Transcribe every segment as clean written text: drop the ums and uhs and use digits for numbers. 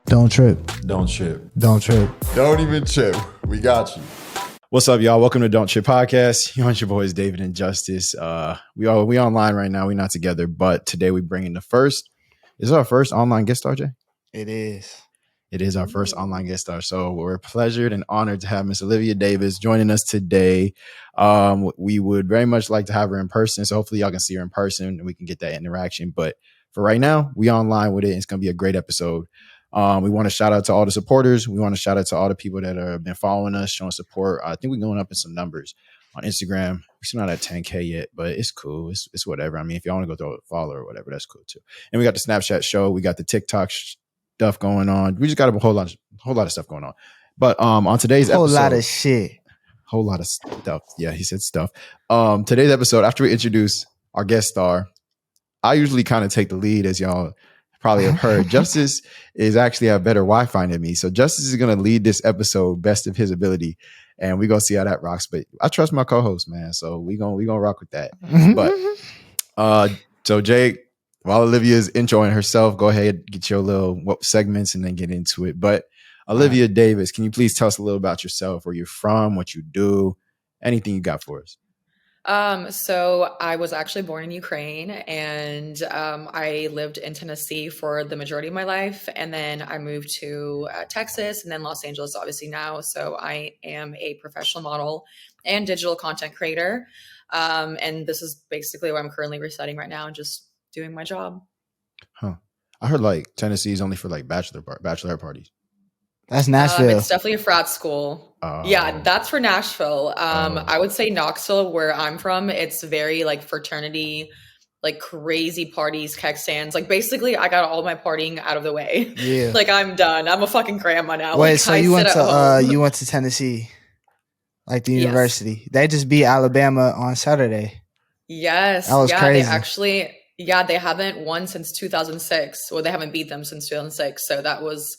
Don't trip. Don't trip. Don't trip. Don't even trip. We got you. What's up, y'all? Welcome to Don't Trip Podcast. You know, it's your boys, David and Justice. We online right now. We're not together, but today we bring in the first. Is it our first online guest star, Jay? It is. It is our first online guest star. So we're pleasured and honored to have Miss Olivia Davis joining us today. We would very much like to have her in person. So hopefully y'all can see her in person and we can get that interaction. But for right now, we online with it. And it's going to be a great episode. We want to shout out to all the supporters. We want to shout out to all the people that have been following us, showing support. I think we're going up in some numbers on Instagram. We're still not at 10K yet, but it's cool. It's whatever. I mean, if y'all want to go throw a follow or whatever, that's cool too. And we got the Snapchat show. We got the TikTok stuff going on. We just got a whole lot of stuff going on. But on today's episode, whole lot of stuff. Yeah, he said stuff. Today's episode, after we introduce our guest star, I usually kind of take the lead, as y'all probably have heard. Justice is actually have better Wi-Fi than me. So Justice is going to lead this episode best of his ability. And we're going to see how that rocks. But I trust my co-host, man. So we're going to rock with that. But so Jake, while Olivia is introing herself, go ahead, get your little segments and then get into it. But Olivia Davis, can you please tell us a little about yourself, where you're from, what you do, anything you got for us? So I was actually born in Ukraine and I lived in Tennessee for the majority of my life. And then I moved to Texas and then Los Angeles, obviously now. So I am a professional model and digital content creator. And this is basically where I'm currently residing right now and just doing my job. Huh. I heard like Tennessee is only for like bachelorette parties. That's Nashville. It's definitely a frat school. Yeah, that's for Nashville. I would say Knoxville, where I'm from, it's very like fraternity, like crazy parties, keg stands. Like basically I got all my partying out of the way. Yeah. Like I'm done. I'm a fucking grandma now. Wait, like, so you went to Tennessee, like the university. Yes. They just beat Alabama on Saturday. Yes. That was crazy. They haven't won since 2006. Well, they haven't beat them since 2006. So that was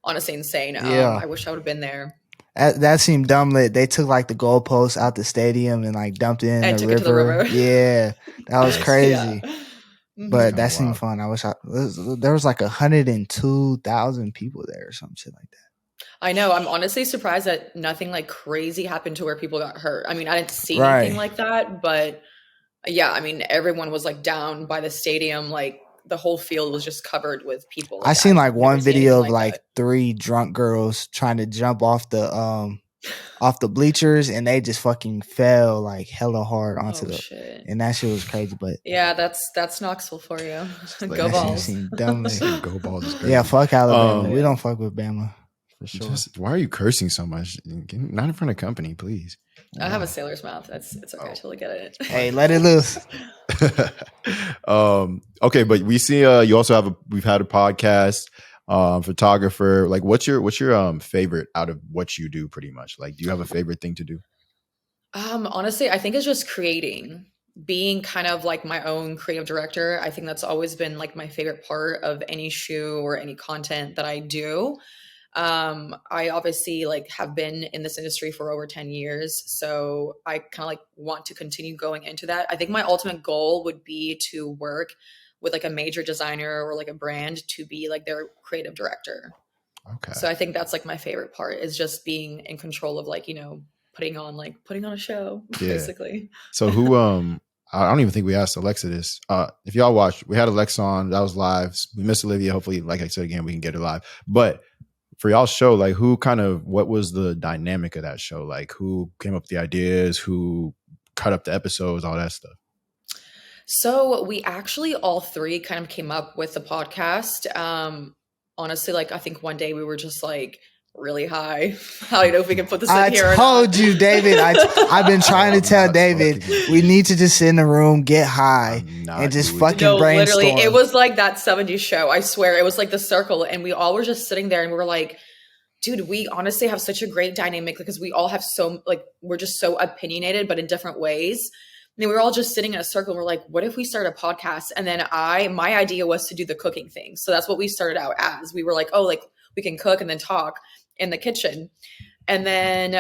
honestly insane. Yeah. I wish I would have been there. That seemed dumb lit. They took like the goalposts out the stadium and like dumped it in And the took river. it to the river. Yeah, that was crazy. Yeah. But that seemed fun. There was like 102,000 people there or some shit like that. I know. I'm honestly surprised that nothing like crazy happened to where people got hurt. I mean, I didn't see anything like that, but yeah, I mean, everyone was like down by the stadium. Like the whole field was just covered with people. Like, I seen like one video of like 3 drunk girls trying to jump off the bleachers and they just fucking fell like hella hard onto shit. And that shit was crazy. But yeah, that's Knoxville for you. Like, Go Balls. Go Balls is crazy. Yeah, fuck Alabama. We don't fuck with Bama for sure. Why are you cursing so much? Not in front of company, please. I have a sailor's mouth. It's okay. I totally get it. Hey, let it loose. Okay, but we see you also we've had a podcast, photographer. Like what's your favorite out of what you do pretty much? Like do you have a favorite thing to do? Honestly, I think it's just creating, being kind of like my own creative director. I think that's always been like my favorite part of any shoe or any content that I do. I obviously like have been in this industry for over 10 years. So I kind of like want to continue going into that. I think my ultimate goal would be to work with like a major designer or like a brand to be like their creative director. Okay. So I think that's like my favorite part is just being in control of like, you know, putting on a show basically. So who, I don't even think we asked Alexa this. If y'all watched, we had Alexa on, that was live. We missed Olivia. Hopefully, like I said again, we can get her live. But for y'all's show, like what was the dynamic of that show? Like who came up with the ideas, who cut up the episodes, all that stuff? So we actually all 3 kind of came up with the podcast. Honestly, like I think one day we were just like really high. I don't know if we can put this in here. I told you, David. I've been trying to tell David we need to just sit in the room, get high, and just fucking brainstorm. Literally, it was like that 70s show. I swear, it was like the circle, and we all were just sitting there, and we were like, "Dude, we honestly have such a great dynamic because we all have we're just so opinionated, but in different ways." And we were all just sitting in a circle. And we're like, "What if we start a podcast?" And then my idea was to do the cooking thing. So that's what we started out as. We were like, "Oh, like we can cook and then talk in the kitchen." And then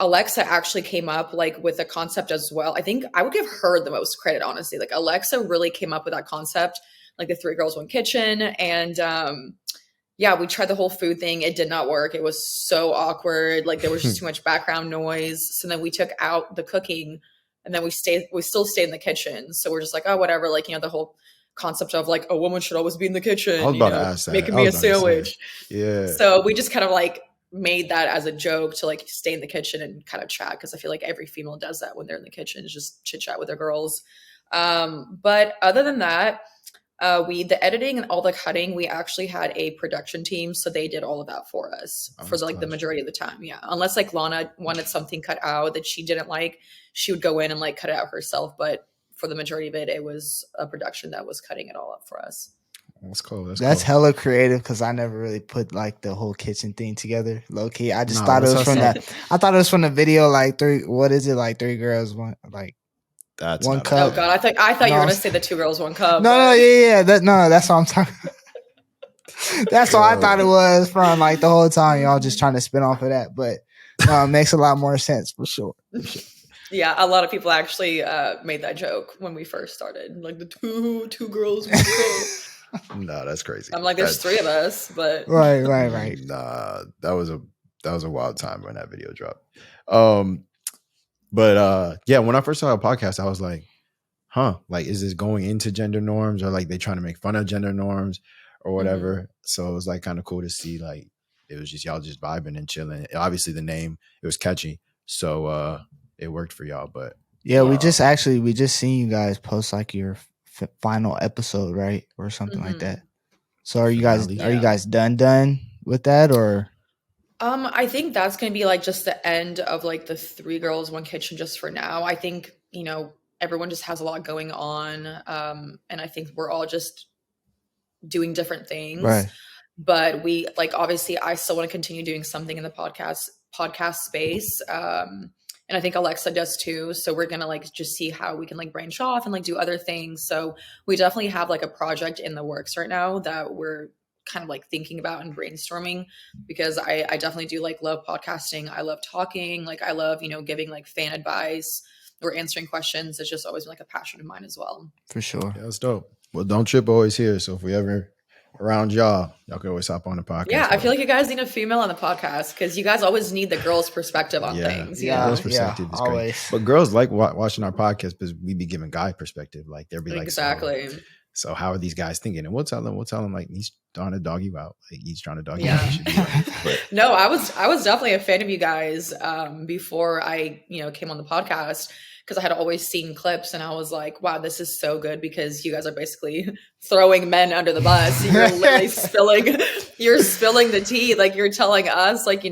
Alexa actually came up like with a concept as well. I think I would give her the most credit, honestly. Like Alexa really came up with that concept, like the 3 girls, 1 kitchen. And yeah, we tried the whole food thing. It did not work. It was so awkward. Like there was just too much background noise. So then we took out the cooking, and then we still stayed in the kitchen. So we're just like, oh, whatever. Like, the whole concept of like a woman should always be in the I kitchen, was about to ask that. making I me was a about to say, sandwich. yeah. So we just kind of like made that as a joke to like stay in the kitchen and kind of chat, because I feel like every female does that when they're in the kitchen, is just chit chat with their girls. But other than that, the editing and all the cutting, we actually had a production team, so they did all of that for us for like the majority of the time. Yeah, unless like Lana wanted something cut out that she didn't like, she would go in and like cut it out herself. But for the majority of it, it was a production that was cutting it all up for us. That's cool. That's That's cool. hella creative, because I never really put like the whole kitchen thing together. Low key, I just Nah, thought it that's was from awesome. that. I thought it was from the video. Like three girls, one like That's one not cup. Oh God, I thought you No, were gonna say the 2 girls, 1 cup. no, yeah. That's what I'm talking. That's what I thought it was from like the whole time. Y'all just trying to spin off of that, but no, it makes a lot more sense for sure. Yeah, a lot of people actually made that joke when we first started. Like the two girls, 1 cup. No, that's crazy. I'm like, there's 3 of us, but Right. Nah, that was a wild time when that video dropped. But yeah, when I first saw a podcast, I was like, huh, like, is this going into gender norms, or like they trying to make fun of gender norms or whatever? So it was like kind of cool to see, like, it was just y'all just vibing and chilling. Obviously the name, it was catchy, so it worked for y'all. But Yeah, we just seen you guys post like your final episode, right, or something like that. So are you guys done with that, or? I think that's gonna be like just the end of like the 3 girls, 1 kitchen just for now. I think, everyone just has a lot going on. And I think we're all just doing different things. Right. But we like, obviously I still want to continue doing something in the podcast space. And I think Alexa does too. So we're gonna like just see how we can like branch off and like do other things. So we definitely have like a project in the works right now that we're kind of like thinking about and brainstorming, because I definitely do like love podcasting. I love talking. Like I love, giving like fan advice or answering questions. It's just always been like a passion of mine as well. For sure. Yeah, that's dope. Well, Don't Trip always here. So if we ever around y'all can always hop on the podcast. Yeah, I feel like you guys need a female on the podcast, because you guys always need the girls' perspective on things. Yeah, girls' perspective is always great. But girls like watching our podcast because we be giving guy perspective. Like they'll be like, exactly. So how are these guys thinking? And we'll tell them like, he's trying to dog you out. Like he's trying to dog you Yeah. out. But, No, I was definitely a fan of you guys before I came on the podcast, because I had always seen clips and I was like, wow, this is so good, because you guys are basically throwing men under the bus. You're literally spilling the tea. Like you're telling us like,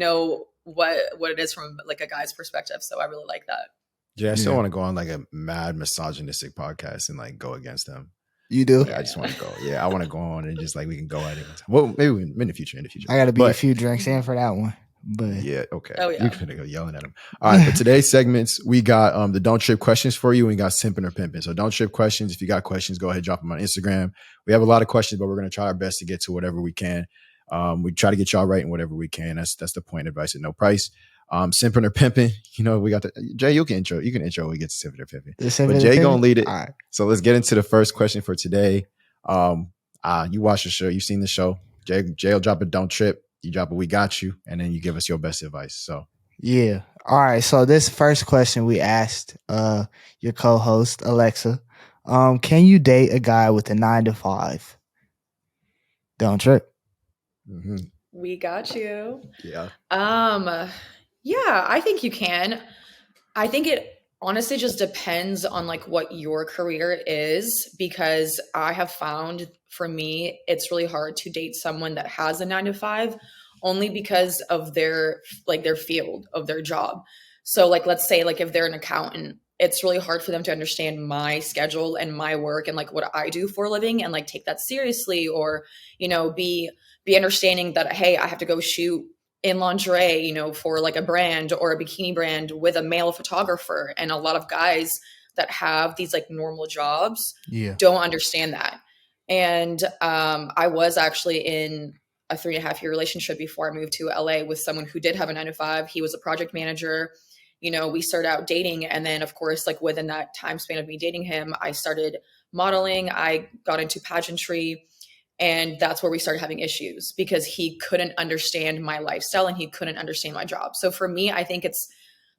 what it is from like a guy's perspective. So I really like that. Yeah, I still want to go on like a mad misogynistic podcast and like go against them. You do? Yeah, I just want to go. Yeah, I want to go on and just like we can go at it. Well, maybe in the future. I got to be a few drinks in for that one. But yeah, okay. Oh, yeah. You're gonna go yelling at them. All right, for today's segments, we got the Don't Trip questions for you, and we got Simping or Pimping. So Don't Trip questions. If you got questions, go ahead, drop them on Instagram. We have a lot of questions, but we're gonna try our best to get to whatever we can. We try to get y'all right in whatever we can. That's the point. Advice at no price. Simping or Pimping. We got Jay. You can intro when we get to Simping or Pimping. But Jay gonna lead it. All right. So let's get into the first question for today. You watch the show. You've seen the show. Jay will drop a Don't Trip. You drop a We Got You, and then you give us your best advice. So yeah. All right. So this first question we asked your co-host Alexa, can you date a guy with a 9-to-5? Don't trip. Mm-hmm. We got you. Yeah. Yeah, I think you can. I think it honestly just depends on like what your career is, because I have found for me, it's really hard to date someone that has a 9-to-5, only because of their field of their job. So like, let's say like if they're an accountant, it's really hard for them to understand my schedule and my work and like what I do for a living and like take that seriously, or, be understanding that, hey, I have to go shoot in lingerie, for like a brand or a bikini brand with a male photographer. And a lot of guys that have these like normal jobs don't understand that. And I was actually in a 3.5-year relationship before I moved to LA with someone who did have a 9-to-5. He was a project manager. We started out dating. And then of course, like within that time span of me dating him, I started modeling. I got into pageantry. And that's where we started having issues because he couldn't understand my lifestyle and he couldn't understand my job. So for me, I think it's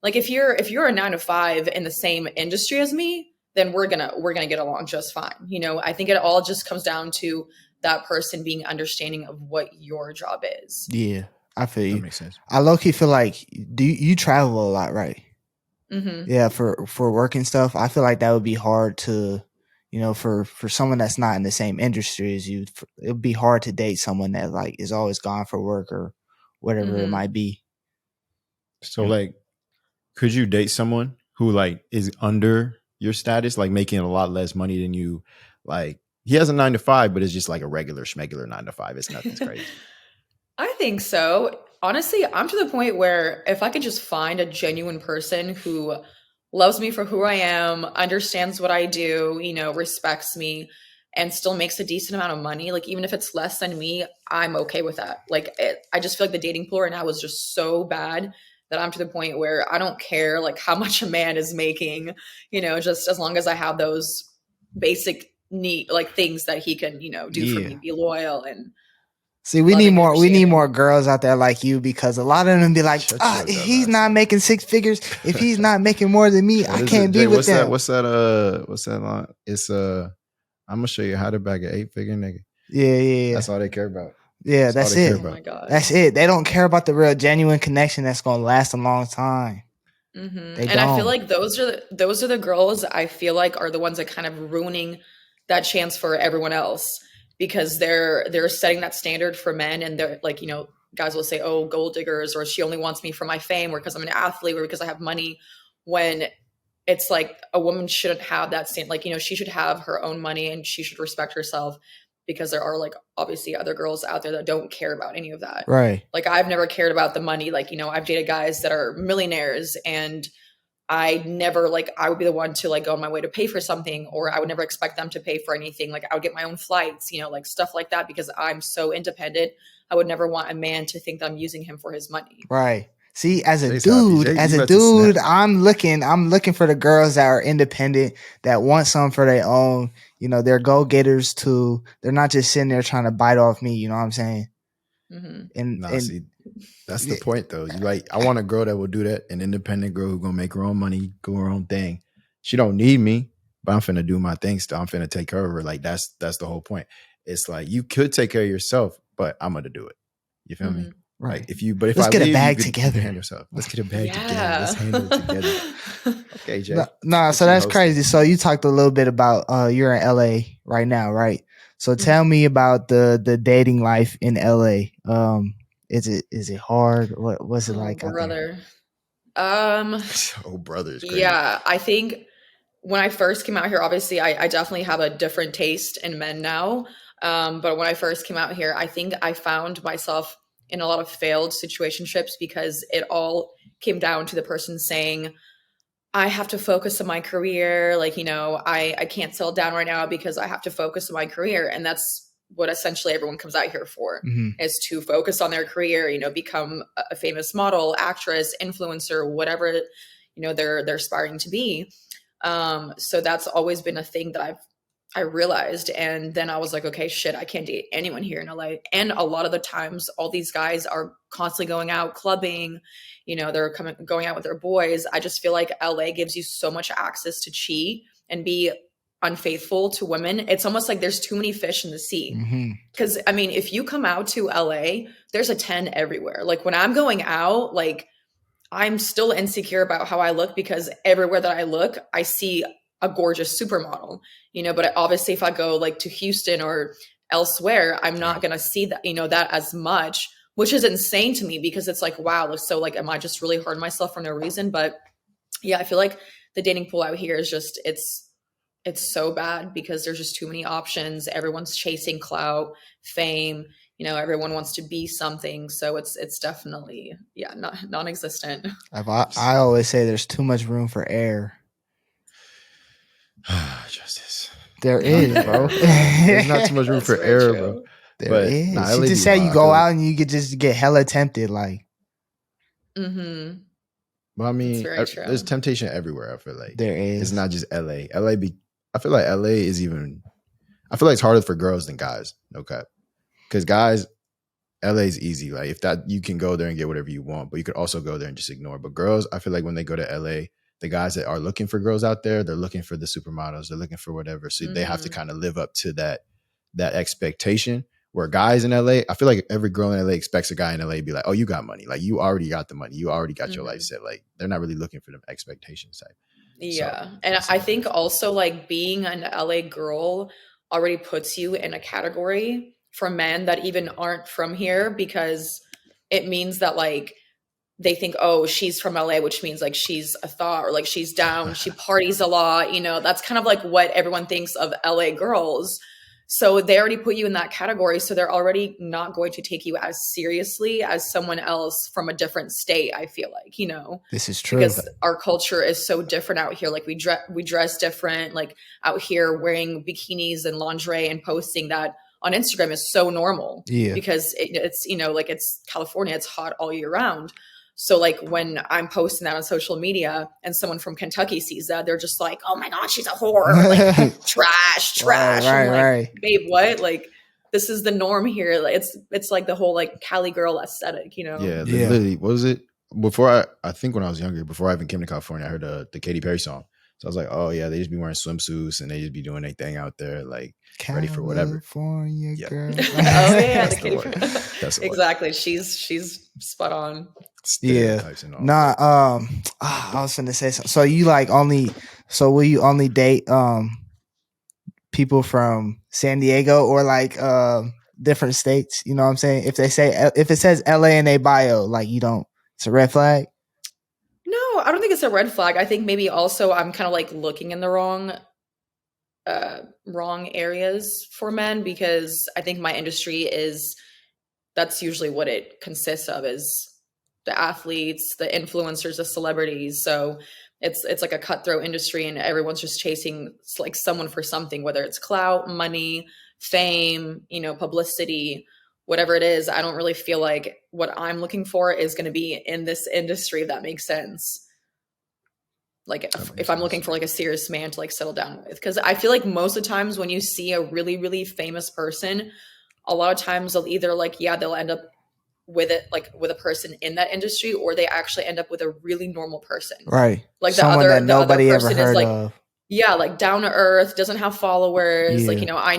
like if you're a 9 to 5 in the same industry as me, then we're gonna get along just fine. You know, I think it all just comes down to that person being understanding of what your job is. Yeah, I feel That you. makes sense. I low key feel like you travel a lot, right? Mm-hmm. Yeah, for work and stuff. I feel like that would be hard to, you know, for someone that's not in the same industry as you. It would be hard to date someone that like is always gone for work or whatever it Mm-hmm. might be. So like, could you date someone who like is under your status, like making a lot less money than you? Like he has a 9 to 5, but it's just like a regular schmegular 9 to 5. It's nothing's crazy. I think so. Honestly, I'm to the point where if I could just find a genuine person who loves me for who I am, understands what I do, you know, respects me, and still makes a decent amount of money, like even if it's less than me, I'm okay with that. Like I just feel like the dating pool right now is just so bad that I'm to the point where I don't care like how much a man is making, you know, just as long as I have those basic need like things that he can, you know, do for me, be loyal and See, we need loving, more. We need more understanding. girls out there like you because a lot of them be like, Shut your if dumb he's ass not up. making 6 figures, if he's not making more than me, What I is can't it, be Jay? with What's them. What's that line? It's I'm gonna show you how to bag an 8-figure nigga. Yeah. That's all they care about. Yeah, That's that's all they care it. Oh about. my God. That's it. They don't care about the real genuine connection that's gonna last a long time. Mm-hmm. They And I feel don't. like those are the girls I feel like are the ones that kind of ruining that chance for everyone else because they're setting that standard for men and they're like, you know, guys will say, oh, gold diggers, or she only wants me for my fame or because I'm an athlete or because I have money, when it's like a woman shouldn't have that same, like, you know, she should have her own money and she should respect herself because there are like obviously other girls out there that don't care about any of that. Right. Like I've never cared about the money. Like, you know, I've dated guys that are millionaires and I never like I would be the one to like go on my way to pay for something, or I would never expect them to pay for anything. Like I would get my own flights, you know, like stuff like that because I'm so independent. I would never want a man to think that I'm using him for his money. Right. See, as a Jay's happy. dude, Jay, you about to snap. I'm looking for the girls that are independent, that want something for their own. You know, they're go getters too. They're not just sitting there trying to bite off me. You know what I'm saying? Mm-hmm. Nah, see, that's the point though. You like, I want a girl that will do that, an independent girl who's gonna make her own money, do her own thing. She don't need me, but I'm finna do my thing still. I'm finna take care of her. Like that's the whole point. It's like you could take care of yourself, but I'm gonna do it. You feel me? Right. Like if Let's I get a leave, bag you together. can handle yourself. Let's get a bag Yeah. together. Let's handle it together. Okay, Jay. Nah, What so you that's hosting? crazy. So you talked a little bit about you're in LA right now, right? So Mm-hmm. tell me about the dating life in LA. Is it hard? What's it like out there? Brother. Oh, brother is crazy. Yeah, I think when I first came out here, obviously I definitely have a different taste in men now. But when I first came out here, I think I found myself in a lot of failed situationships because it all came down to the person saying, I have to focus on my career. Like, you know, I can't settle down right now because I have to focus on my career. And that's what essentially everyone comes out here for, is to focus on their career, you know, become a famous model, actress, influencer, whatever, you know, they're aspiring to be. So that's always been a thing that I realized. And then I was like, okay, shit, I can't date anyone here in LA. And a lot of the times all these guys are constantly going out clubbing, you know, they're going out with their boys. I just feel like LA gives you so much access to cheat and be unfaithful to women. It's almost like there's too many fish in the sea. Because I mean, if you come out to LA, there's a 10 everywhere. Like when I'm going out, like I'm still insecure about how I look because everywhere that I look, I see a gorgeous supermodel, you know, but obviously if I go like to Houston or elsewhere, I'm not going to see that, you know, that as much, which is insane to me because it's like, wow. So like, am I just really hurting myself for no reason? But yeah, I feel like the dating pool out here is just, it's so bad because there's just too many options. Everyone's chasing clout, fame, you know, everyone wants to be something. So it's definitely, yeah, non-existent. I always say there's too much room for error. Justice. There is, bro. There's not too much room That's for very error, true. bro. There But, is. nah, She LA just be said wild. you I go feel out and you could just get hella tempted. Like, Mm-hmm. But I mean, very true. there's temptation everywhere. I feel like there is. it's not just LA. I feel like LA is even. I feel like it's harder for girls than guys. No cap. because guys, LA is easy. Like if that you can go there and get whatever you want, but you could also go there and just ignore. But girls, I feel like when they go to LA, the guys that are looking for girls out there, they're looking for the supermodels, they're looking for whatever. So they have to kind of live up to that expectation. Where guys in LA, I feel like every girl in LA expects a guy in LA to be like, oh, you got money. Like you already got the money. You already got your life set. Like they're not really looking for the expectations type. Yeah. So, and I think also like being an LA girl already puts you in a category for men that even aren't from here, because it means that like they think, oh, she's from LA, which means like she's a thought, or like she's down, she parties a lot, that's kind of like what everyone thinks of LA girls. So they already put you in that category. So they're already not going to take you as seriously as someone else from a different state, I feel like, This is true. because our culture is so different out here. Like we dress different, like out here wearing bikinis and lingerie and posting that on Instagram is so normal. Yeah. Because it's, like it's California, it's hot all year round. So like when I'm posting that on social media and someone from Kentucky sees that, they're just like, oh my God, she's a whore. Like trash. Right, I'm like, right. babe, what? Like this is the norm here. Like it's like the whole like Cali girl aesthetic, Yeah. Literally, what was it? Before I think when I was younger, before I even came to California, I heard the Katy Perry song. So I was like, oh yeah, they just be wearing swimsuits and they just be doing their thing out there, like ready for whatever. California girl. Oh yeah, That's the word. That's the word. Exactly. She's spot on. Stereotypes and all. Nah, I was gonna say something. So you like will you only date people from San Diego or like different states? You know what I'm saying? If it says LA in their bio, like you don't, it's a red flag. No, I don't think it's a red flag. I think maybe also I'm kind of like looking in the wrong areas for men, because I think my industry that's usually what it consists of, is the athletes, the influencers, the celebrities. So it's like a cutthroat industry and everyone's just chasing like someone for something, whether it's clout, money, fame, publicity, whatever it is. I don't really feel like what I'm looking for is going to be in this industry, if that makes sense. Like if I'm looking for like a serious man to like settle down with, because I feel like most of the times when you see a really, really famous person, a lot of times they'll either like, they'll end up with it, like with a person in that industry, or they actually end up with a really normal person. Right. Like someone that nobody ever heard like, of. Yeah, like down to earth, doesn't have followers. Yeah. Like, I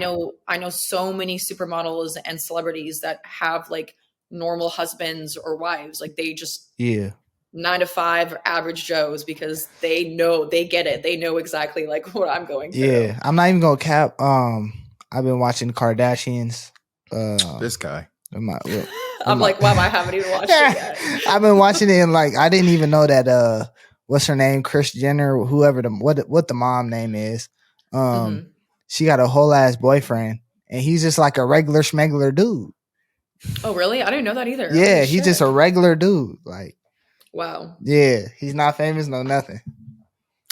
know so many supermodels and celebrities that have like normal husbands or wives. Like they just 9 to 5 average Joes, because they get it. They know exactly like what I'm going through. Yeah. I'm not even gonna cap. I've been watching the Kardashians. This guy. I'm like, wow, I haven't even watched it yet. I've been watching it and like I didn't even know that what's her name? Kris Jenner, whoever what the mom name is. She got a whole ass boyfriend and he's just like a regular schmegler dude. Oh really? I didn't know that either. Yeah, Holy he's shit. just a regular dude. Like wow. Yeah, he's not famous, no nothing.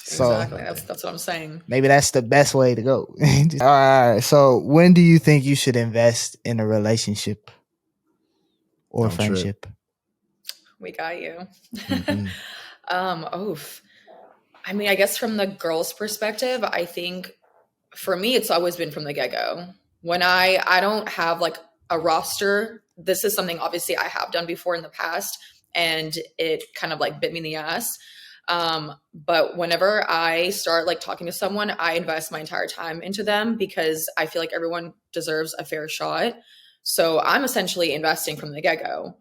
So exactly. That's what I'm saying. Maybe that's the best way to go. All right. So when do you think you should invest in a relationship or friendship? We got you. Mm-hmm. I mean, I guess from the girl's perspective, I think for me, it's always been from the get-go. When I don't have like a roster, this is something obviously I have done before in the past, and it kind of like bit me in the ass. But whenever I start like talking to someone, I invest my entire time into them, because I feel like everyone deserves a fair shot. So I'm essentially investing from the get-go,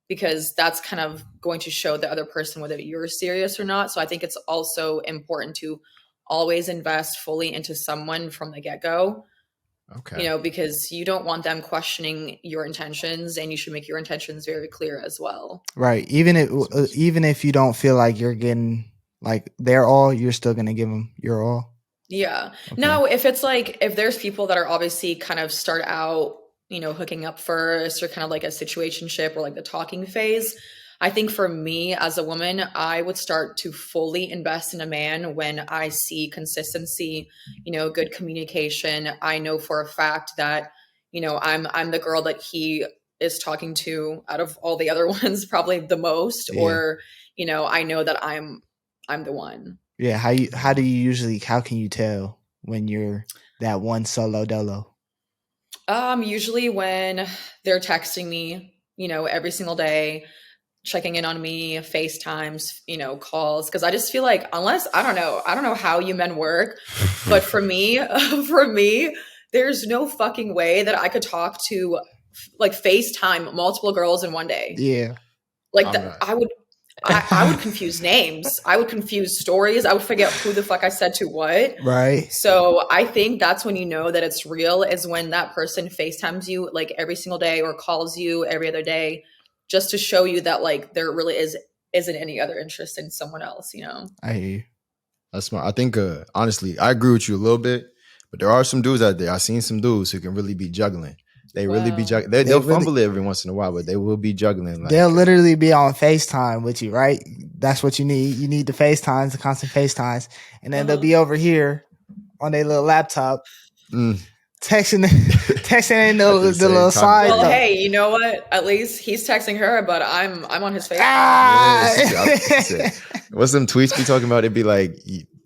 because that's kind of going to show the other person whether you're serious or not. So I think it's also important to always invest fully into someone from the get-go. Okay. Because you don't want them questioning your intentions, and you should make your intentions very clear as well. Right. Even if you don't feel like you're getting like their all, you're still going to give them your all. Yeah. Okay. Now, if it's like, if there's people that are obviously kind of start out, hooking up first, or kind of like a situationship, or like the talking phase, I think for me as a woman, I would start to fully invest in a man when I see consistency, good communication. I know for a fact that, I'm the girl that he is talking to out of all the other ones, probably the most, or, I know that I'm the one. Yeah. How can you tell when you're that one solo dolo? Usually when they're texting me, every single day, checking in on me, FaceTimes, calls. Cause I just feel like unless I don't know how you men work, but for me, for me, there's no fucking way that I could talk to like FaceTime multiple girls in one day. Yeah. Like I'm not. I would confuse names. I would confuse stories. I would forget who the fuck I said to what. Right. So I think that's when you know that it's real is when that person FaceTimes you like every single day or calls you every other day just to show you that like there really isn't any other interest in someone else. I hear you. That's smart. I think honestly, I agree with you a little bit, but there are some dudes out there. I've seen some dudes who can really be juggling. They really be Wow. juggling. They They'll really- fumble it every once in a while, but they will be juggling. Like, They'll literally be on FaceTime with you, right? That's what you need. You need the FaceTimes, the constant FaceTimes. And then they'll be over here on their little laptop mm, texting in At the the same little time. side. Well, though. hey, you know what? At least he's texting her, but I'm on his FaceTime. Ah! what's them tweets be talking about? It'd be like,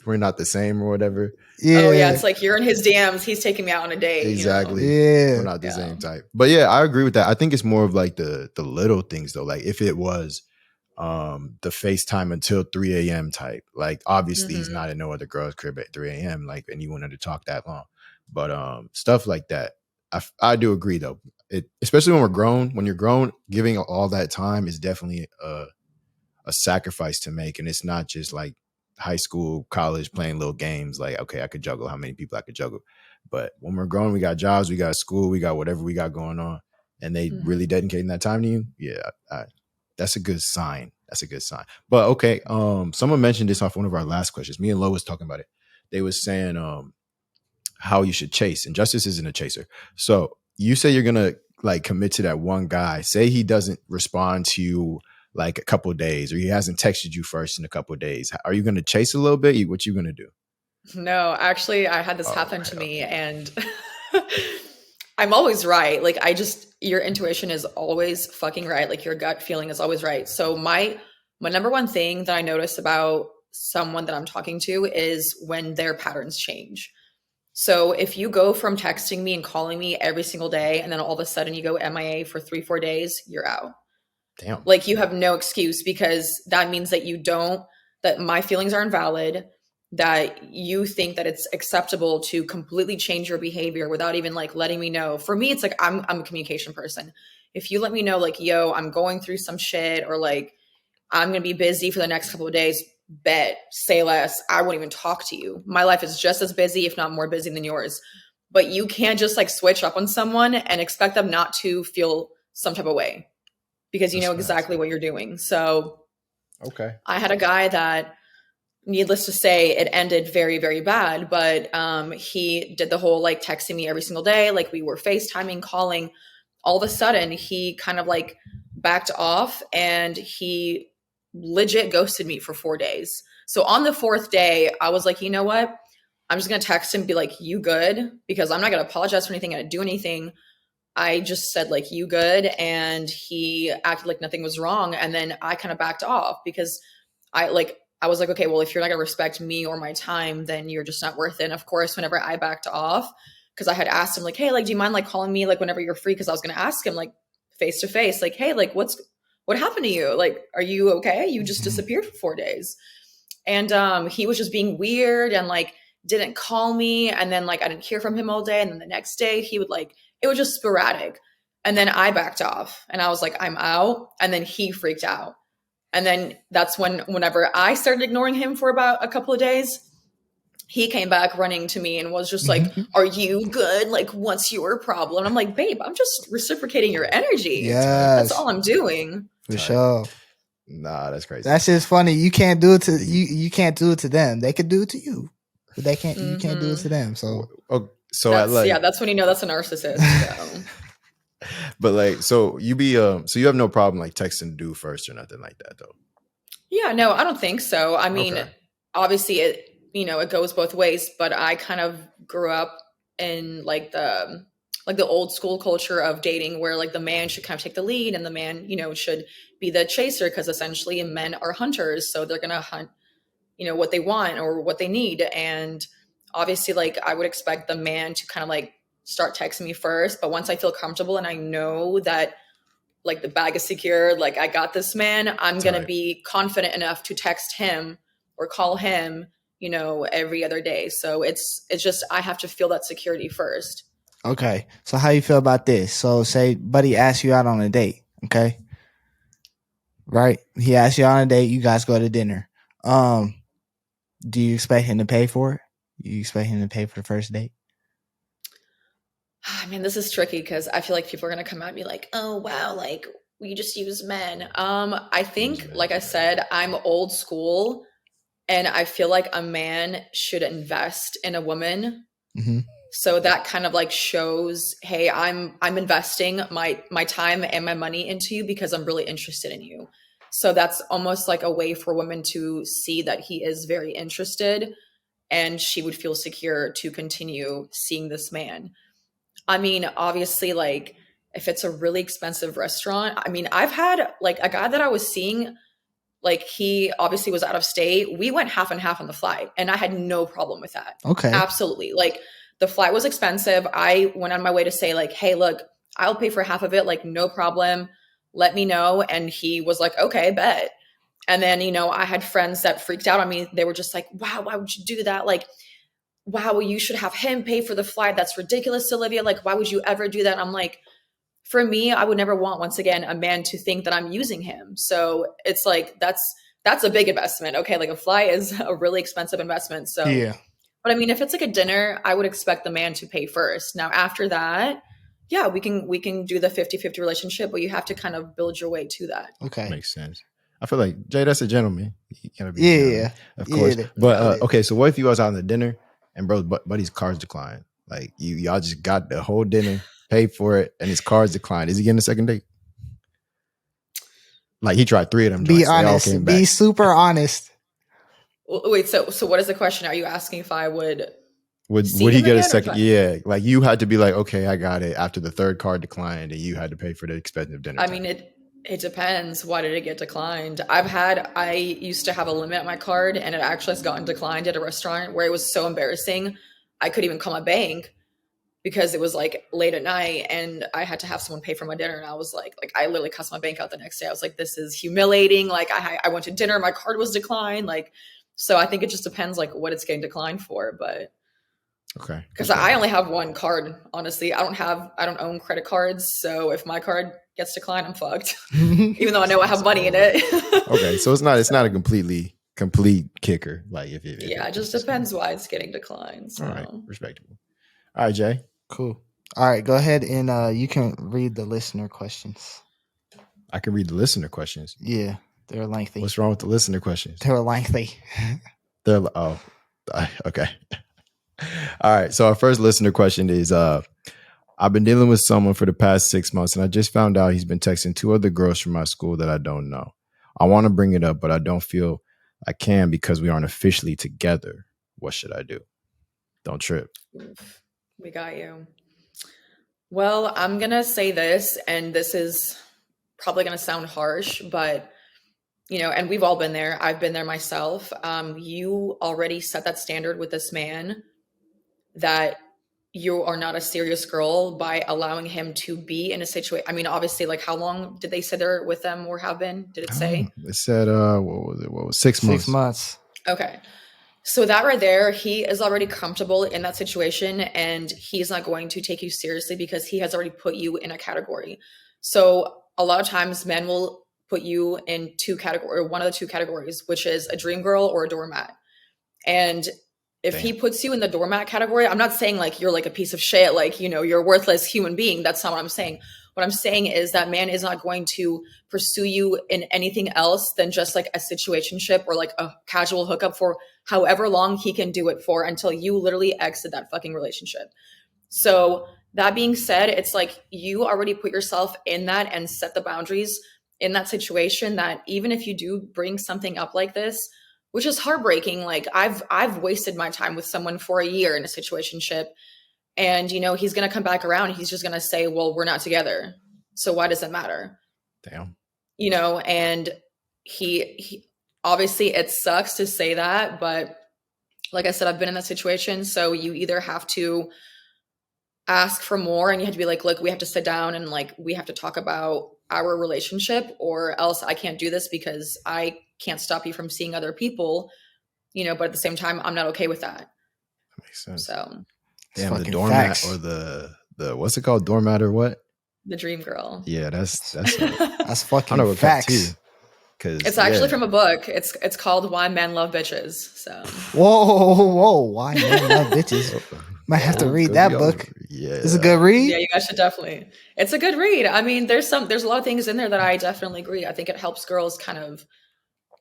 we're not the same or whatever. Yeah. Oh yeah, it's like you're in his DMs. He's taking me out on a date. Exactly. Yeah. We're not the Yeah. same type. But yeah, I agree with that. I think it's more of like the little things though. Like if it was the FaceTime until 3 a.m. type, like obviously he's not in no other girl's crib at 3 a.m. like, and you wanted to talk that long. But stuff like that. I do agree though. Especially when you're grown, giving all that time is definitely a sacrifice to make. And it's not just like high school, college, playing little games like, okay, I could juggle how many people I could juggle. But when we're grown, we got jobs, we got school, we got whatever we got going on, and they really dedicating that time to you. Yeah, that's a good sign. That's a good sign. But okay, someone mentioned this off one of our last questions. Me and Lo was talking about it. They was saying how you should chase, and Justice isn't a chaser. So you say you're gonna like commit to that one guy. Say he doesn't respond to you like a couple of days, or he hasn't texted you first in a couple of days. Are you gonna chase a little bit? What you gonna do? No, actually, I had this happen to me, and I'm always right. Like, your intuition is always fucking right. Like, your gut feeling is always right. So, my number one thing that I notice about someone that I'm talking to is when their patterns change. So, if you go from texting me and calling me every single day, and then all of a sudden you go MIA for 3-4 days, you're out. Damn. Like, you have no excuse because that means that my feelings are invalid, that you think that it's acceptable to completely change your behavior without even like letting me know. For me, it's like I'm a communication person. If you let me know like, yo, I'm going through some shit, or like I'm going to be busy for the next couple of days, bet, say less. I won't even talk to you. My life is just as busy, if not more busy than yours. But you can't just like switch up on someone and expect them not to feel some type of way, because you know exactly what you're doing. So okay, I had a guy that, needless to say, it ended very, very bad. But he did the whole like texting me every single day. Like we were FaceTiming, calling. All of a sudden, he kind of like backed off, and he legit ghosted me for 4 days. So on the 4th day, I was like, you know what? I'm just going to text him and be like, you good? Because I'm not going to apologize for anything. I didn't do anything. I just said like, you good? And he acted like nothing was wrong. And then I kind of backed off because I was like, okay, well, if you're not going to respect me or my time, then you're just not worth it. And of course, whenever I backed off, because I had asked him like, hey, like, do you mind like calling me like whenever you're free? Because I was going to ask him like face to face, like, hey, like what happened to you? Like, are you okay? You just disappeared for 4 days. And he was just being weird and like didn't call me. And then like I didn't hear from him all day. And then the next day he would like, it was just sporadic. And then I backed off and I was like, I'm out. And then he freaked out. And then that's whenever I started ignoring him for about a couple of days, he came back running to me and was just like, are you good? Like, what's your problem? I'm like, babe, I'm just reciprocating your energy. Yes. That's all I'm doing. For sure. Nah, that's crazy. That's just funny. You can't do it to you can't do it to them. They could do it to you, but they can't. You can't do it to them. So, that's when you know that's a narcissist. So. But like, so you have no problem like texting the dude first or nothing like that though. Yeah, no, I don't think so. I mean, Okay. Obviously it goes both ways, but I kind of grew up in like the old school culture of dating where like the man should kind of take the lead and the man, should be the chaser, because essentially men are hunters. So they're going to hunt, what they want or what they need. And obviously like I would expect the man to kind of like start texting me first. But once I feel comfortable and I know that like the bag is secure, like I got this man, I'm going to be confident enough to text him or call him, you know, every other day. So it's just, I have to feel that security first. Okay. So how you feel about this? So say buddy asks you out on a date. Okay. Right. He asks you out on a date. You guys go to dinner. Do you expect him to pay for it? You expect him to pay for the first date? I mean, this is tricky because I feel like people are going to come out and be like, oh, wow, like we just use men. I think, like I said, I'm old school and I feel like a man should invest in a woman. Mm-hmm. So that kind of like shows, hey, I'm investing my time and my money into you because I'm really interested in you. So that's almost like a way for women to see that he is very interested and she would feel secure to continue seeing this man. I mean, obviously, like if it's a really expensive restaurant, I mean, I've had like a guy that I was seeing, like he obviously was out of state. We went half and half on the flight and I had no problem with that. Okay. Absolutely. Like the flight was expensive. I went on my way to say like, hey, look, I'll pay for half of it. Like no problem. Let me know. And he was like, okay, bet. And then, you know, I had friends that freaked out on me. They were just like, wow, why would you do that? Like, wow, you should have him pay for the flight. That's ridiculous, Olivia. Like, why would you ever do that? And I'm like, for me, I would never want, once again, a man to think that I'm using him. So it's like, that's a big investment. Okay. Like a flight is a really expensive investment. So, Yeah. but I mean, if it's like a dinner, I would expect the man to pay first. Now, after that, yeah, we can do the 50-50 relationship, but you have to kind of build your way to that. Okay. Makes sense. I feel like Jay, that's a gentleman. He gotta be Yeah. of course. Yeah. But okay, so what if you was out on the dinner and bro, buddy's cards declined? Like y'all just got the whole dinner, paid for it, and his cards declined. Is he getting a second date? Like he tried 3 of them. Be joints. They all honest. came Be back. super honest. Wait, so what is the question? Are you asking if I would Would see he him get a again or second? what? Yeah, like you had to be like, okay, I got it after the 3rd card declined, and you had to pay for the expensive dinner. I mean, it depends. Why did it get declined? I used to have a limit on my card and it actually has gotten declined at a restaurant where it was so embarrassing. I couldn't even call my bank because it was like late at night and I had to have someone pay for my dinner. And I was like I literally cussed my bank out the next day. I was like, this is humiliating. Like I went to dinner, my card was declined. Like, so I think it just depends like what it's getting declined for. But okay, because I only have one card, honestly. I don't own credit cards. So if my card gets declined, I'm fucked. Even though I know I have money in it. okay, so it's not a complete kicker. Like if yeah, it just depends why it's getting declined. So. All right, respectable. All right, Jay. Cool. All right, go ahead and you can read the listener questions. I can read the listener questions. Yeah, they're lengthy. What's wrong with the listener questions? They're lengthy. They're okay. All right. So our first listener question is I've been dealing with someone for the past 6 months and I just found out he's been texting 2 other girls from my school that I don't know. I want to bring it up, but I don't feel I can because we aren't officially together. What should I do? Don't trip. We got you. Well, I'm going to say this, and this is probably going to sound harsh, but you know, and we've all been there. I've been there myself. You already set that standard with this man that you are not a serious girl by allowing him to be in a situation. I mean, obviously, like how long did they say they're with them or have been? Did it say? It said, what was it? What was 6 months? 6 months. Okay. So that right there, he is already comfortable in that situation and he's not going to take you seriously because he has already put you in a category. So a lot of times men will put you in one of the 2 categories, which is a dream girl or a doormat. And if he puts you in the doormat category, I'm not saying like you're like a piece of shit, like, you know, you're a worthless human being. That's not what I'm saying. What I'm saying is that man is not going to pursue you in anything else than just like a situationship or like a casual hookup for however long he can do it for until you literally exit that fucking relationship. So that being said, it's like you already put yourself in that and set the boundaries in that situation that even if you do bring something up like this, which is heartbreaking, like I've wasted my time with someone for a year in a situationship. And, you know, he's going to come back around. He's just going to say, well, we're not together. So why does it matter? Damn. You know, and he obviously it sucks to say that. But like I said, I've been in that situation. So you either have to ask for more, and you have to be like, look, we have to sit down and like we have to talk about our relationship, or else I can't do this because I can't stop you from seeing other people, but at the same time, I'm not okay with that. Makes sense. So damn, the fucking doormat facts. or the what's it called? Doormat or what? the dream girl. Yeah, that's That's I fucking know what cut too. facts. Cause It's actually from a book. It's called Why Men Love Bitches. So Whoa, why men love bitches? Might have to read that book. Yeah, It's a good read. yeah, you guys should definitely. It's a good read. I mean, there's a lot of things in there that I definitely agree. I think it helps girls kind of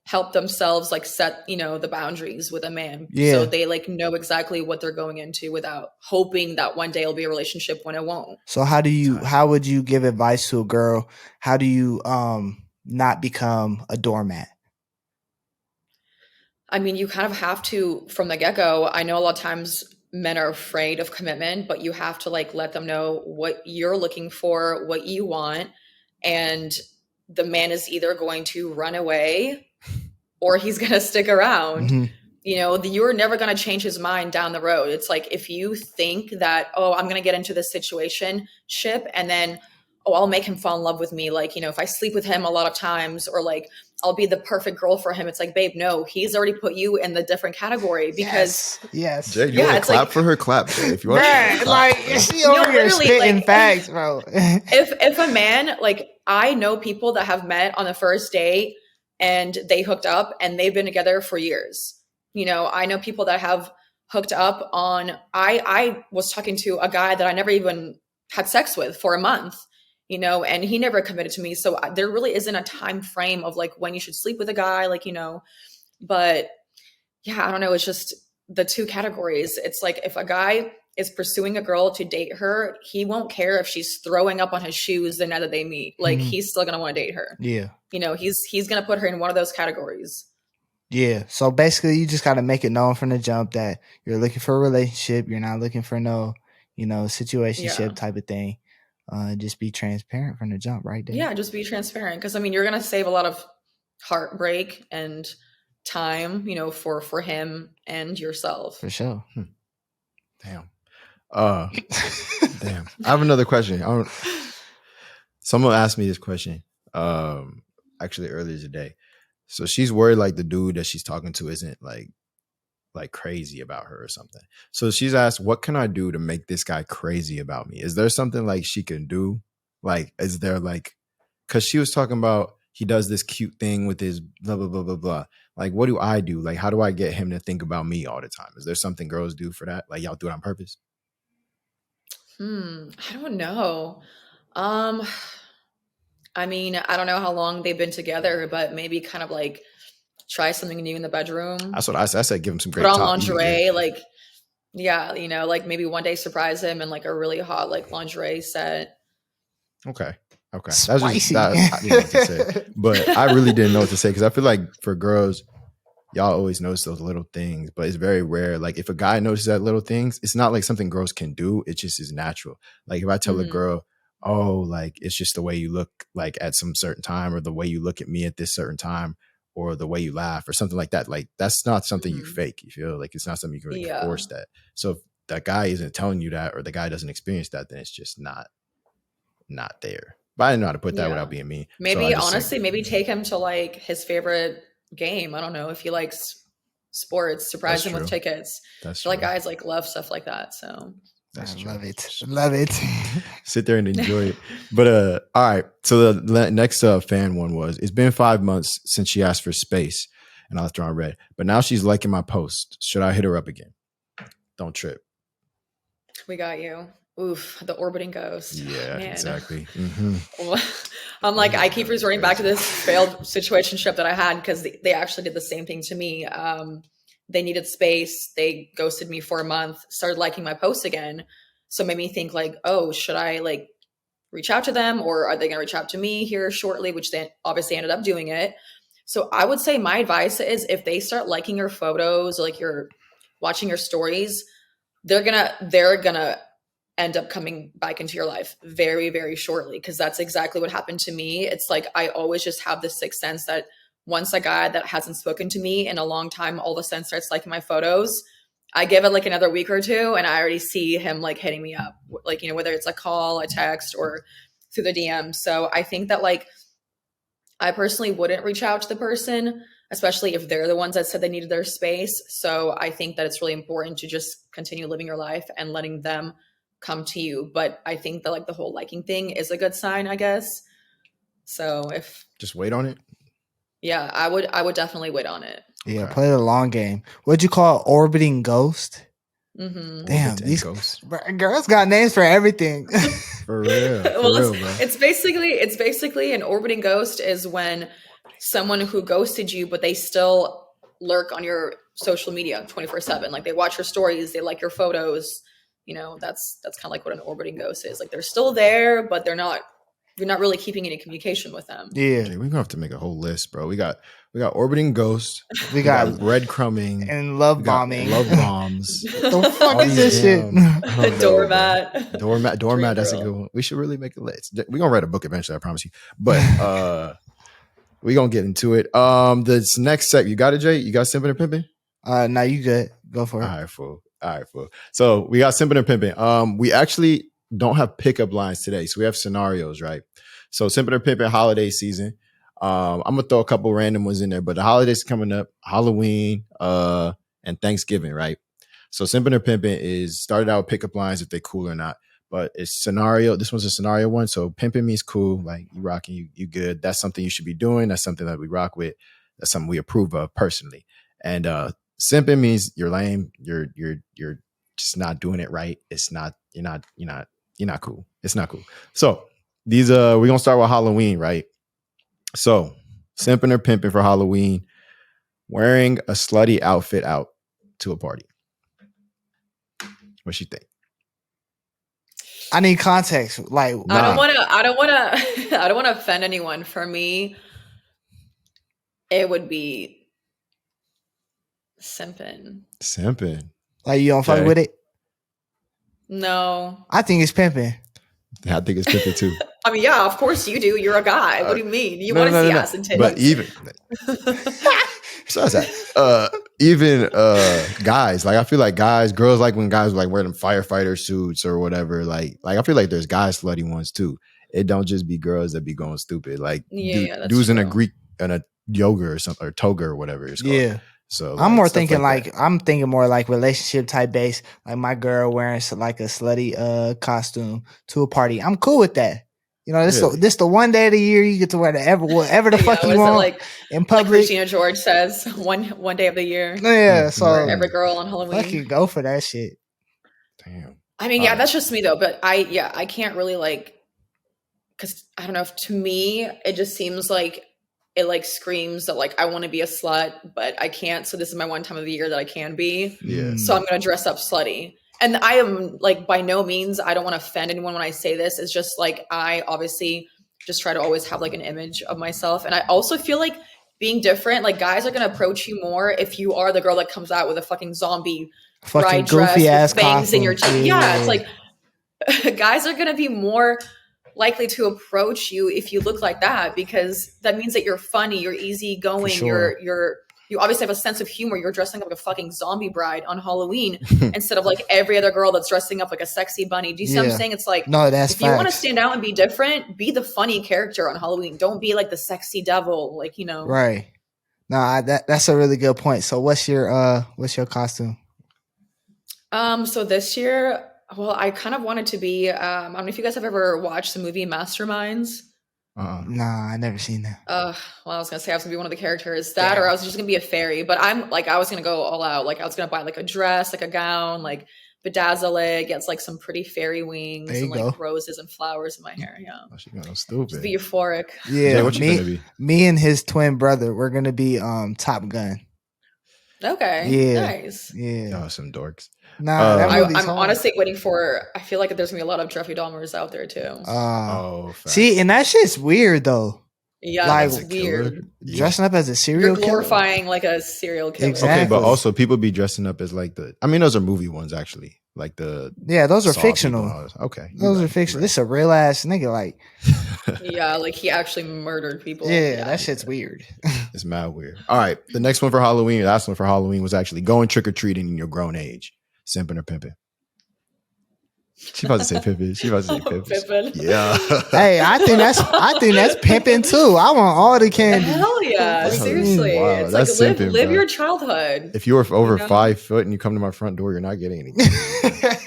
help themselves like set, the boundaries with a man. Yeah. So they like know exactly what they're going into without hoping that one day it'll be a relationship when it won't. So how would you give advice to a girl? How do you not become a doormat? I mean, you kind of have to from the get-go. I know a lot of times men are afraid of commitment, but you have to like let them know what you're looking for, what you want, and the man is either going to run away or he's going to stick around. Mm-hmm. You're never going to change his mind down the road. It's like if you think that, oh, I'm going to get into this situationship and then, oh, I'll make him fall in love with me. Like, if I sleep with him a lot of times or like I'll be the perfect girl for him. It's like, babe, no, he's already put you in the different category because yes. Jay, you want to clap for her? Clap, Jay. If you want Bruh, like she over here literally, spitting like, facts, bro. if a man, like I know people that have met on the first date and they hooked up and they've been together for years. I know people that have hooked up on, I was talking to a guy that I never even had sex with for a month, and he never committed to me. So there really isn't a time frame of like when you should sleep with a guy, like, but yeah, I don't know. It's just the two categories. It's like if a guy is pursuing a girl to date her, he won't care if she's throwing up on his shoes the night that they meet. Like he's still going to want to date her. Yeah. He's going to put her in one of those categories. Yeah. So basically you just got to make it known from the jump that you're looking for a relationship. You're not looking for no, situationship type of thing. Just be transparent from the jump right there. Yeah, just be transparent. Because, you're going to save a lot of heartbreak and time, for him and yourself. For sure. Damn. Damn. I have another question. Someone asked me this question actually earlier today. So she's worried like the dude that she's talking to isn't like crazy about her or something. So she's asked, what can I do to make this guy crazy about me? Is there something like she can do? Like, is there like, because she was talking about he does this cute thing with his blah, blah, blah, blah, blah. Like, what do I do? Like, how do I get him to think about me all the time? Is there something girls do for that? Like, y'all do it on purpose? I don't know. I mean, I don't know how long they've been together, but maybe kind of like try something new in the bedroom. That's what I said. Give him some great put on lingerie, like, yeah, like maybe one day surprise him in like a really hot like lingerie set. Okay. Spicy. That's just I didn't know what to say, but I really didn't know what to say because I feel like for girls, y'all always notice those little things, but it's very rare. Like if a guy notices that little things, it's not like something girls can do. It just is natural. Like if I tell a girl, oh, like it's just the way you look like at some certain time or the way you look at me at this certain time or the way you laugh or something like that. Like that's not something you fake. You feel like it's not something you can really force that. So if that guy isn't telling you that or the guy doesn't experience that, then it's just not there. But I didn't know how to put that without being mean. Maybe honestly, maybe take him to like his favorite game. I don't know if he likes sports, surprise him with tickets. That's true. Like guys like love stuff like that. So I love it. Sit there and enjoy it. But all right. So the next fan one was, it's been 5 months since she asked for space and I left her on red. But now she's liking my post. Should I hit her up again? Don't trip. We got you. Oof, the orbiting ghost. Yeah, man. exactly. I'm like, I keep resorting back to this failed situationship that I had because they actually did the same thing to me. They needed space. They ghosted me for a month, started liking my posts again. So it made me think like, oh, should I like reach out to them or are they going to reach out to me here shortly? Which they obviously ended up doing it. So I would say my advice is if they start liking your photos, or like you're watching your stories, they're gonna end up coming back into your life very, very shortly. Cause that's exactly what happened to me. It's like, I always just have this sixth sense that once a guy that hasn't spoken to me in a long time, all of a sudden starts liking my photos, I give it like another week or two and I already see him like hitting me up, like, you know, whether it's a call, a text, or through the DM. So I think that like I personally wouldn't reach out to the person, especially if they're the ones that said they needed their space. So I think that it's really important to just continue living your life and letting them come to you. But I think that like the whole liking thing is a good sign, I guess. So if just wait on it. Yeah, I would definitely wait on it. Yeah, play the long game. What'd you call it? Orbiting ghost? Mm-hmm. Damn, these girls got names for everything. For real. It's basically an orbiting ghost is when someone who ghosted you, but they still lurk on your social media 24/7. Like they watch your stories, they like your photos. You know, that's kind of like what an orbiting ghost is. Like they're still there, but you're not really keeping any communication with them. Yeah, we're gonna have to make a whole list, bro. We got orbiting ghosts, we got breadcrumbing and love bombing, love bombs. The fuck is this shit? Doormat. That's a good one. We should really make a list. We're gonna write a book eventually, I promise you. But we're gonna get into it. This next set, you got it, Jay? You got Simping and Pimping? No, you good. Go for it. All right, fool. So we got Simping and Pimping. We actually don't have pickup lines today, so we have scenarios, right? So Simping and Pimping holiday season. I'm gonna throw a couple random ones in there, but the holidays coming up, Halloween, and Thanksgiving, right? So Simping and Pimping is started out with pickup lines if they're cool or not, but it's scenario. This one's a scenario one. So pimping means cool, like you rocking, you good. That's something you should be doing. That's something that we rock with. That's something we approve of personally. And simping means you're lame. You're just not doing it right. It's not. You're not cool. It's not cool. So these we're gonna start with Halloween, right? So simping or pimping for Halloween, wearing a slutty outfit out to a party. What you think? I need context. Like I don't want to offend anyone. For me, it would be simping. Like you don't fuck with it? No. I think it's pimping. I think it's pimping too. I mean, yeah, of course you do. You're a guy. What do you mean? You want to see ass and titties. But even besides that, even guys, like I feel like girls like when guys like wear them firefighter suits or whatever. Like I feel like there's guys slutty ones too. It don't just be girls that be going stupid. Like dudes in a Greek and a yoga or something or toga or whatever it's called. Yeah. So I'm more thinking I'm thinking more like relationship type based. Like my girl wearing like a slutty costume to a party. I'm cool with that. You know, this the one day of the year you get to wear whatever the fuck you want like, in public. Like Christina George says, one day of the year. Yeah, so for every girl on Halloween. Fuck you, go for that shit. Damn. I mean, that's just me though. But I can't really like, because I don't know. To me, it just seems like it like screams that like I want to be a slut, but I can't. So this is my one time of the year that I can be. Yeah. So I'm gonna dress up slutty. And I am like, by no means, I don't want to offend anyone when I say this. It's just like, I obviously just try to always have like an image of myself. And I also feel like being different, like guys are going to approach you more if you are the girl that comes out with a fucking zombie bride dress with bangs in your teeth. Yeah, it's like guys are going to be more likely to approach you if you look like that, because that means that you're funny, you're easygoing, sure. You obviously have a sense of humor. You're dressing up like a fucking zombie bride on Halloween instead of like every other girl that's dressing up like a sexy bunny. Do you see what I'm saying? It's like, no, that's if you want to stand out and be different, be the funny character on Halloween. Don't be like the sexy devil, like, you know. Right. Nah, that's a really good point. So what's your costume? So this year, well, I kind of wanted to be, I don't know if you guys have ever watched the movie Masterminds. Nah, I never seen that. Well, I was gonna say I was gonna be one of the characters, or I was just gonna be a fairy. But I'm like, I was gonna go all out. Like I was gonna buy like a dress, like a gown, like bedazzle it, get like some pretty fairy wings and like roses and flowers in my hair. Yeah, she got stupid. Just be euphoric. Yeah, what you gonna be? Me and his twin brother, we're gonna be Top Gun. Okay. Yeah. Nice. Yeah. Oh, some dorks. Nah, I'm honestly waiting for. I feel like there's gonna be a lot of Jeffrey Dahmers out there too. See, and that shit's weird though. Yeah, Like, that's As a killer? weird. Yeah. dressing up as a You're serial killer. glorifying like a serial killer. Exactly. Okay, but also people be dressing up as like those are movie ones actually. Like Yeah, those are Saw people fictional. and all this. Okay. you're Those are right, fictional. you're This is a real ass nigga. Like, Yeah, like he actually murdered people. yeah, that shit's weird. It's mad weird. All right. The next one for Halloween, the last one for Halloween was actually going trick-or-treating in your grown age. Simping or pimping. She about to say pimping. She about to say pimping. Pimping. Yeah. Hey, I think that's pimping too. I want all the candy. Hell yeah, Fuck seriously. Wow, It's that's like simping, live bro. your childhood. If you were over You know? 5 foot and you come to my front door, you're not getting anything.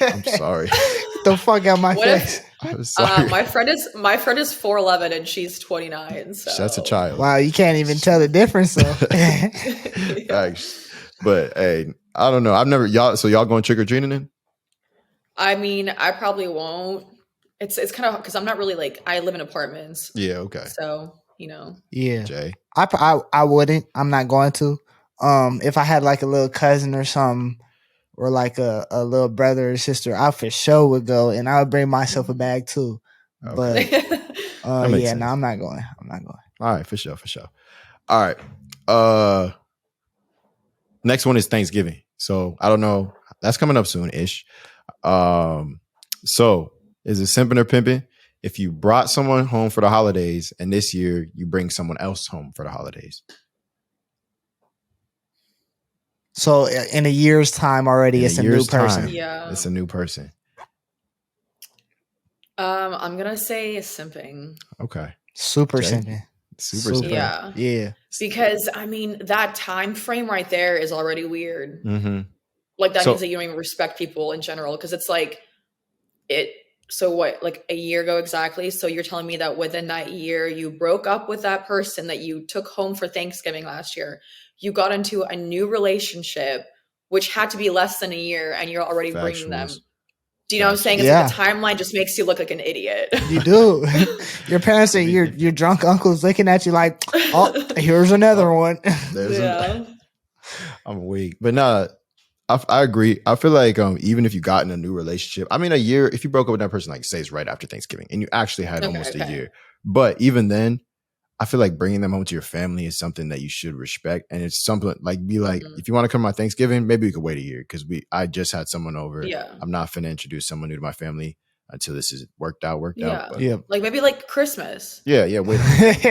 I'm sorry. Get the fuck out my What if- face. I'm sorry. my friend is 4'11" and she's 29. So That's a child. Wow, you can't even tell the difference though. Facts. But hey, I don't know. I've never y'all going trick-or-treating then? I mean, I probably won't. It's kind of because I'm not really like I live in apartments. Yeah, okay. So, you know. Yeah. Jay. I wouldn't. I'm not going to. If I had like a little cousin or something, or like a little brother or sister, I for sure would go, and I would bring myself a bag too. Okay. But makes yeah, sense. no, I'm not going. All right, for sure. All right. Next one is Thanksgiving. So I don't know. That's coming up soon-ish. So is it simping or pimping if you brought someone home for the holidays and this year you bring someone else home for the holidays? So in a year's time already, it's a new person. time, Yeah. it's a new person. I'm gonna say simping. Okay. Super Jay? simping. Super. Yeah. Yeah. Because I mean that time frame right there is already weird. Mm-hmm. Like that So- means that you don't even respect people in general. Because it's like so what, like a year ago exactly? So you're telling me that within that year you broke up with that person that you took home for Thanksgiving last year. You got into a new relationship, which had to be less than a year, and you're already bringing them. Factuals. Do you know what I'm saying? It's Yeah. like the timeline just makes you look like an idiot. You do. Your parents and your drunk uncle's looking at you like, oh, here's another one. I'm weak. But no, I agree. I feel like even if you got in a new relationship, I mean, a year, if you broke up with that person, like say it's right after Thanksgiving and you actually had almost a year. But even then, I feel like bringing them home to your family is something that you should respect. And it's something like, be like, if you want to come to my Thanksgiving, maybe we could wait a year because I just had someone over. Yeah. I'm not finna introduce someone new to my family until this is worked out. Yeah. But Yeah. Like maybe like Christmas. yeah. Wait.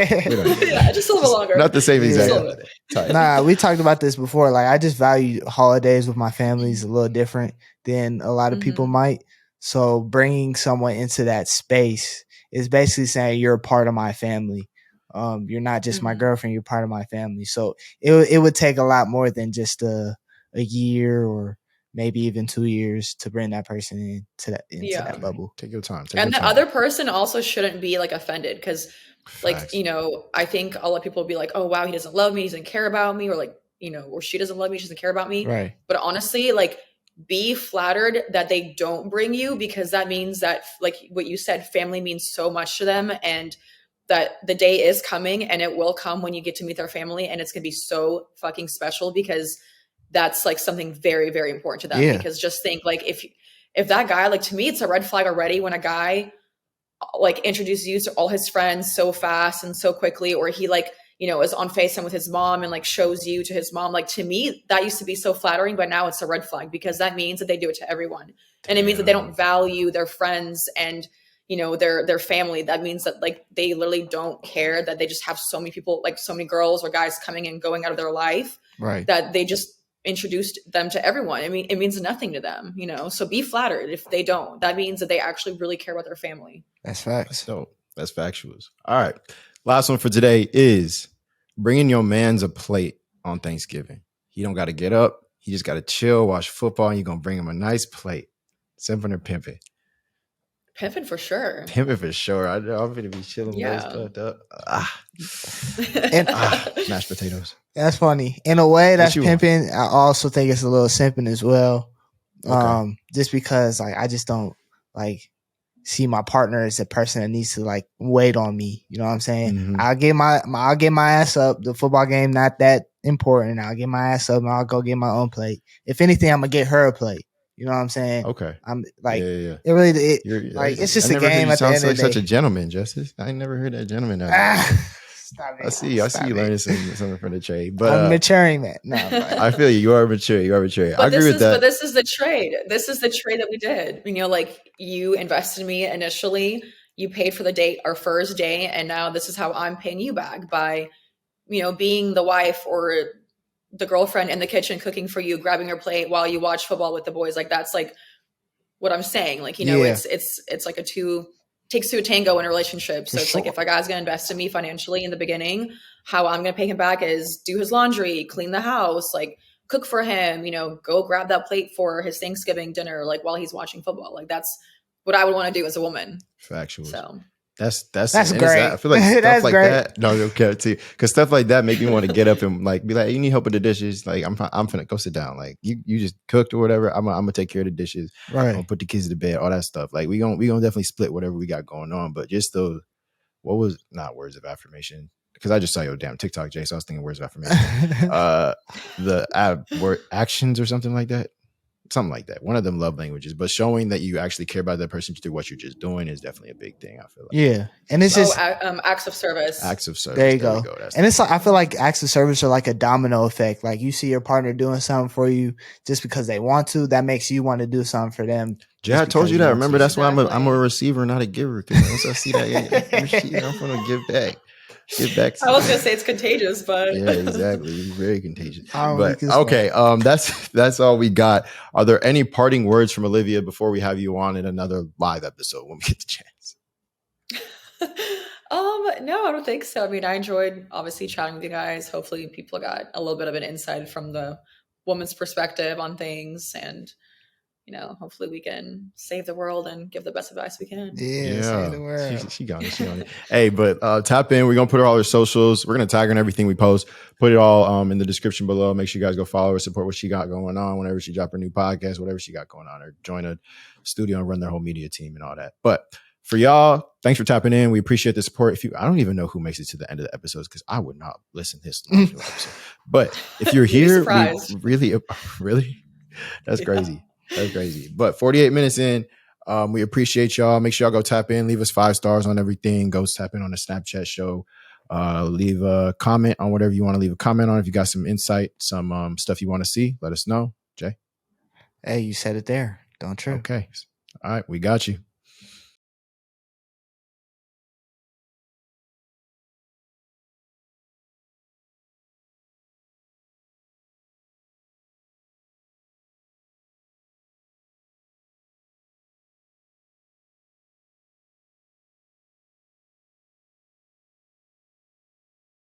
Yeah, just a little bit longer. Not the same Yeah. exact. Just a little bit. Tight. Nah, we talked about this before. Like, I just value holidays with my families a little different than a lot of people might. So bringing someone into that space is basically saying you're a part of my family. You're not just my girlfriend, you're part of my family. So it would take a lot more than just a year or maybe even 2 years to bring that person into that bubble. Take your time. And the other person also shouldn't be like offended because like, Facts. you know, I think a lot of people will be like, oh, wow, he doesn't love me. He doesn't care about me. Or like, you know, or she doesn't love me. She doesn't care about me. Right. But honestly, like be flattered that they don't bring you because that means that like what you said, family means so much to them and that the day is coming and it will come when you get to meet their family. And it's going to be so fucking special because that's like something very, very important to them. Yeah. Because just think like if that guy, like to me, it's a red flag already when a guy like introduces you to all his friends so fast and so quickly, or he like, you know, is on FaceTime with his mom and like shows you to his mom. Like to me, that used to be so flattering, but now it's a red flag because that means that they do it to everyone. And it means that they don't value their friends and, you know, their family. That means that like they literally don't care, that they just have so many people, like so many girls or guys coming and going out of their life, Right. that they just introduced them to everyone. I mean, it means nothing to them, you know? So be flattered if they don't. That means that they actually really care about their family. That's facts. So that's factuals. All right. Last one for today is bringing your man's a plate on Thanksgiving. He don't got to get up. He just got to chill, watch football, and you're going to bring him a nice plate. Simping or pimping? Pimping for sure. Pimping for sure. I'm going to be chilling. Yeah. Stuffed up. Mashed potatoes. That's funny. In a way, that's you want? pimping. I also think it's a little simping as well. Okay. Just because like I just don't like see my partner as a person that needs to like wait on me. You know what I'm saying? Mhm. I'll get my ass up. The football game not that important. I'll get my ass up and I'll go get my own plate. If anything, I'm gonna get her a plate. You know what I'm saying? Okay. I'm like yeah. it really You're, like it's just I a never heard game you at the sound end of like the such day. a gentleman, Justice. I never heard that gentleman. I see you learning something from the trade. But I'm maturing, man. No, I feel you. You are mature. I agree with that. But this is the trade. This is the trade that we did. You know, like you invested in me initially. You paid for the date, our first day, and now this is how I'm paying you back by, you know, being the wife or the girlfriend in the kitchen cooking for you, grabbing your plate while you watch football with the boys. Like that's like what I'm saying. Like, you know, it's like takes two to tango in a relationship. So it's like, if a guy's going to invest in me financially in the beginning, how I'm going to pay him back is do his laundry, clean the house, like cook for him, you know, go grab that plate for his Thanksgiving dinner, like while he's watching football. Like that's what I would want to do as a woman. Factual. So that's great. I feel like stuff like great. that. No, okay, too, because stuff like that make me want to get up and like be like, you need help with the dishes. Like I'm finna go sit down. Like you just cooked or whatever. I'm gonna take care of the dishes. Right. I'm gonna put the kids to bed. All that stuff. Like we gonna definitely split whatever we got going on. But just those, what was not words of affirmation? Because I just saw your damn TikTok, Jay. So I was thinking words of affirmation. Word actions or something like that. Something like that. One of them love languages, but showing that you actually care about that person through what you're just doing is definitely a big thing. I feel like. Yeah, and it's just acts of service. Acts of service. There you go. And it's like I feel like acts of service are like a domino effect. Like you see your partner doing something for you just because they want to, that makes you want to do something for them. Jay, I told you that. Remember, that's why I'm a receiver, not a giver. Because once I see that, I'm gonna give back. Get back to I was gonna say it's contagious, but yeah, exactly. It's very contagious. But okay, that's all we got. Are there any parting words from Olivia before we have you on in another live episode when we get the chance? No, I don't think so. I mean, I enjoyed obviously chatting with you guys. Hopefully people got a little bit of an insight from the woman's perspective on things, and you know, hopefully we can save the world and give the best advice we can. Yeah. Save the world. She got it. Hey, but tap in. We're going to put all her socials. We're going to tag her in everything we post. Put it all in the description below. Make sure you guys go follow her, support what she got going on whenever she drop her new podcast, whatever she got going on, or join a studio and run their whole media team and all that. But for y'all, thanks for tapping in. We appreciate the support. I don't even know who makes it to the end of the episodes because I would not listen to this episode. But if you're here, really, that's crazy. That's crazy. But 48 minutes in, we appreciate y'all. Make sure y'all go tap in. Leave us 5 stars on everything. Go tap in on the Snapchat show. Leave a comment on whatever you want to leave a comment on. If you got some insight, some stuff you want to see, let us know. Jay? Hey, you said it there. Don't trip. Okay. All right. We got you.